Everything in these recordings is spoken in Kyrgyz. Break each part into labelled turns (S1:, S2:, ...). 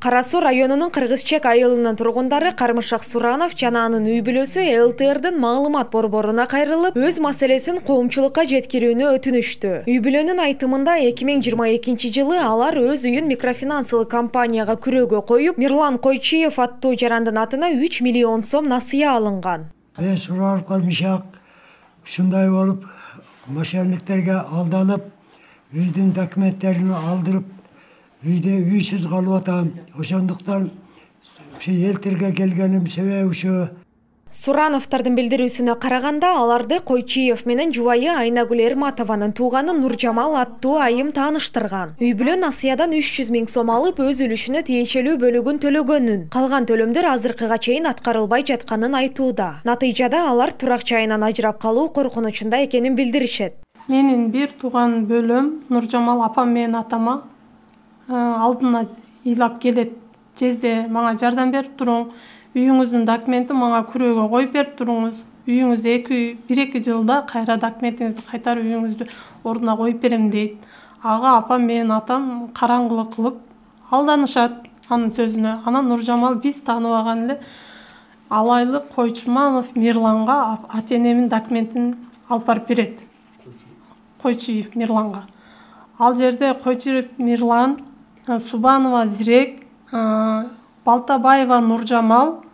S1: Кара Суу районунун Кыргызчек айылынын тургундары Кармышак Суранов жана анын үй бүлөсү ЛТРдин маалымат борборуна кайрылып, өз маселесин коомчулукка жеткирүүнү өтүнүштү. Үй бүлөнүн айтымында 2022 жылы алар өз үйүн микрофинансылык компанияга күрөөгө коюп, Мирлан Койчиев аттуу жарандын атына 3 миллион сом насыя алынган.
S2: Мен Суранов Кармышак ушундай болуп, мошенниктерге алданып, үйдүн документтерин алдырып, үйде үйсүз калып атам. Ошондуктан элтерге келгеним себеби ушу.
S1: Сурановдордун билдирүүсүнө караганда, аларды Койчиев менен жубайы Айнагүл Эрматованын тууганы Нуржамал аттуу айым тааныштырган. Үй бүлө насыядан 300 000 сом алып, өз үлүшүнө тиешелүү бөлүгүн төлөгөнүн, калган төлөмдөр азыркыга чейин аткарылбай жатканын айтууда. Натыйжада алар турак жайынан ажырап калуу коркунучунда экенин билдиришет.
S3: Менин бир тууган бөлөм Нуржамал апам менен атама алдына ыйлап келет. Жезде мага жардам берип туруң, үйүңүздүн документин мага күрөөгө коюп берип туруңуз. Үйүңүздү 1-2 жылда кайра документиңизди кайтарып үйүңүздү ордуна коюп берем дейт. Ага апам менен атам караңгылык кылып алданышат анын сөзүнө. Анан Нуржамал биз тааныбаган эле Алайлык Койчуманов Мирланга ата-энемдин документин алып барып берет. Койчиев Мирланга. Ал жерде Койчиев Мирлан, Субанова Зирек, Балтабаева Нуржамал,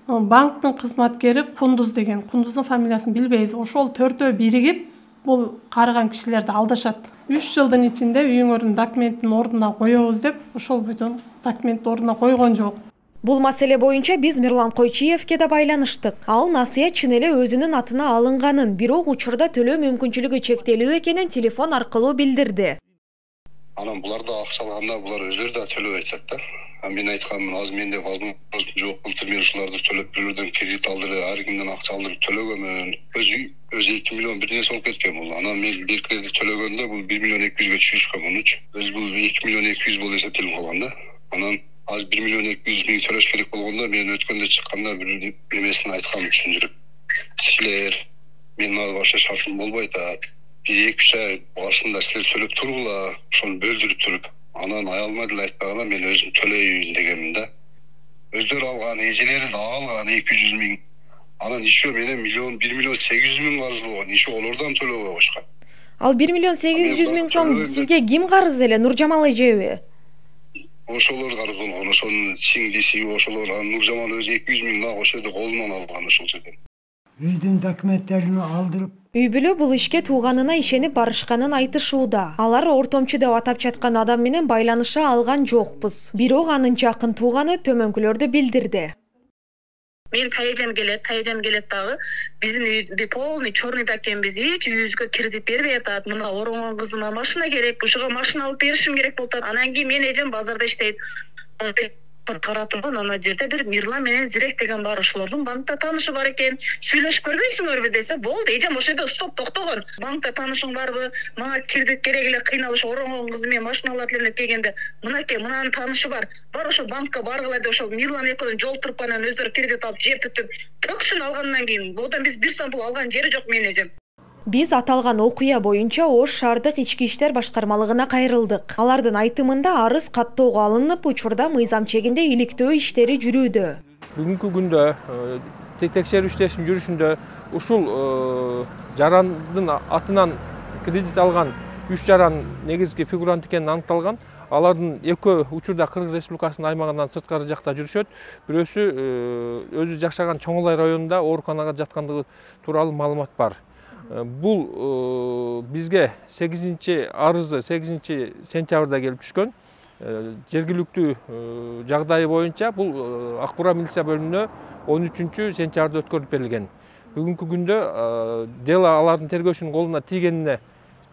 S3: банктын кызматкери Кундуз деген, Кундуздун фамилиясын билбейбиз. Ошол төртөө биригип бул карыган кишилерди алдашат. 3 жылдын ичинде үйүңөрдүн документин ордуна коебуз деп, ошол бойдон документти ордуна койгон жок.
S1: Бул маселе боюнча биз Мирлан Койчиевке да байланыштык. Ал насыя чын эле өзүнүн атына алынганын, бирок учурда төлөө мүмкүнчүлүгү чектелүү экенин телефон аркылуу билдирди.
S4: Анан буларда акча алганда булар өздөрү да төлөп айтат да. Мен айтканмын, азыр менде возможность жок, былтыр мен ушуларды төлөп бирөөдөн кредит алдырып, ар кимден акча алдырып төлөгөмүн. Өз 2 миллион бир нерсе болуп кеткен бул. Анан мен бир кредит төлөгөндө бул 1 миллион 200га түшүшкөн мунучу. Өз бул 2 миллион 200 болуп эсептелип калган да. Анан азыр 1 миллион 200 миң төлөш керек болгондо мен өткөндө чыкканда бир немесин айткам түшүндүрүп. Силер мен башка шартым болбойт а. 1-2 ай башында силер төлөп тургула, ошону бөлдүрүп туруп. Анан аялыма деле айтпаганда мен өзүм төлөйүн дегенмин да. Өздөрү алган, эжелери да алган 200 миң. Анан ишөө менен 1 миллион 800 миң карыз болгон. Ишөө олордон төлөөгө койгон.
S1: Ал 1 миллион 800 миң сом сизге ким карыз эле, Нуржамал эжеби?
S4: Ошолор карыз болгон, ошонун сиңдиси, ошолор. Нуржамал өзү 200 миң мага ошол жерде колунан алган ошол жерден.
S2: Үйдүн документтерин алдырып.
S1: Үй бүлө бул ишке тууганына ишенип барышканын айтышууда. Алар ортомчу деп атап жаткан адам менен байланыша алган жокпуз. Бирок анын жакын тууганы төмөнкүлөрдү билдирди.
S5: Мен тайжан келет дагы. Биздин үй полный черный да экенбиз. Эч үйүбүзгө кредит бербей атат. Мына оронгон кызыма машина керек. Ушуга машина алып беришим керек болуп атат. Анан кийин мен эжем базарда иштейт. Кара турган ана жерде бир Мирлан менен Зирек деген бар, ошолордун банкта таанышы бар экен. Сүйлөшүп көрбөйсүңөрбү десе, болду. Эжем ошол жерде стоп токтогон. Банкта таанышың барбы? Мага кредит керек эле, кыйналыш оронгон кызы менен машина алат эле дегенде, мынакей, мынанын таанышы бар. Бар ошол банкка баргыла деп ошол Мирлан экөөдөн жол туруп анан өздөрү кредит алып жеп бүтүп, төксүн алгандан кийин, одан биз 1 сом алган жери жок менин эжем.
S1: Биз аталган окуя боюнча Ош шаардык ички иштер башкармалыгына кайрылдык. Алардын айтымында арыз каттоого алынып, учурда мыйзам чегинде иликтөө иштери жүрүүдө.
S6: Бүгүнкү күндө текшерүү иштеринин жүрүшүндө ушул жарандын атынан кредит алган 3 жаран негизги фигурант экени аныкталган. Алардын экөө учурда Кыргыз Республикасынын аймагынан сырткары жакта жүрүшөт. Бирөөсү өзү жашаган Чоңолай районунда ооруканага жаткандыгы тууралуу маалымат бар. Бул бизге 8 арызы 8 сентябрда келип түшкөн. Жергиликтүү жагдайы боюнча бул Акбура милиция бөлүмүнө 13 сентябрда өткөрүлүп берилген. Бүгүнкү күндө дело алардын тергөөчүнүн колуна тийгенине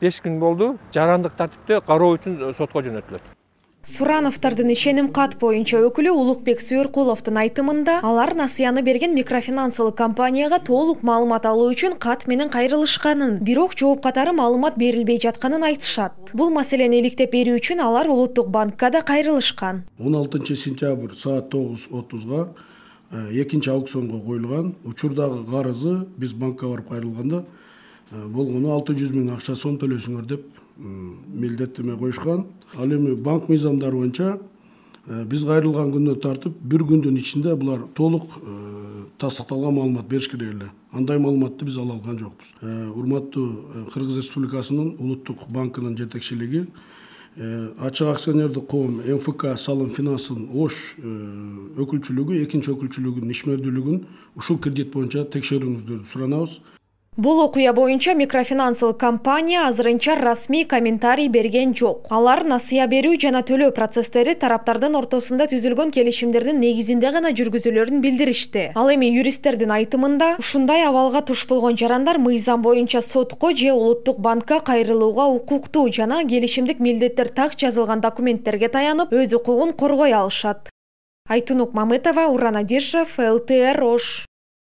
S6: 5 күн болду. Жарандык тартипте кароо үчүн сотко жөнөтүлөт.
S1: Сурановдордун ишеним кат боюнча өкүлү Улукбек Сүйөркуловдун айтымында, алар насыяны берген микрофинансылык компанияга толук маалымат алуу үчүн кат менен кайрылышканын, бирок жооп катары маалымат берилбей жатканын айтышат. Бул маселени иликтеп берүү үчүн алар Улуттук банкка да кайрылышкан.
S7: 16 сентябрь саат 9:30га экинчи аукционго коюлган. Учурдагы карызы биз банкка барып кайрылганда болгону 600 миң акча сом төлөсүңөр деп милдеттеме коюшкан. Ал эми банк мыйзамдары боюнча биз кайрылган күндөн тартып 1 күндүн ичинде булар толук тастыкталган маалымат бериш керек эле. Андай маалыматты биз ала алган жокпуз. Урматтуу Кыргыз Республикасынын улуттук банкынын жетекчилиги, ачык акционердик коом МФК Салым Финанстын Ош өкүлчүлүгү, экинчи өкүлчүлүгүнүн ишмердүүлүгүн ушул кредит боюнча текшерүүңүздөрдү суранабыз.
S1: Бул окуя боюнча микрофинансылык компания азырынча расмий комментарий берген жок. Алар насыя берүү жана төлөө процесстери тараптардын ортосунда түзүлгөн келишимдердин негизинде гана жүргүзүлөрүн билдиришти. Ал эми юристтердин айтымында ушундай абалга туш болгон жарандар мыйзам боюнча сотко же улуттук банкка кайрылууга укуктуу жана келишимдик милдеттер так жазылган документтерге таянып өз укугун коргой алышат. Айтунук Мамытова, Уран Адишев, ЛТР Ош.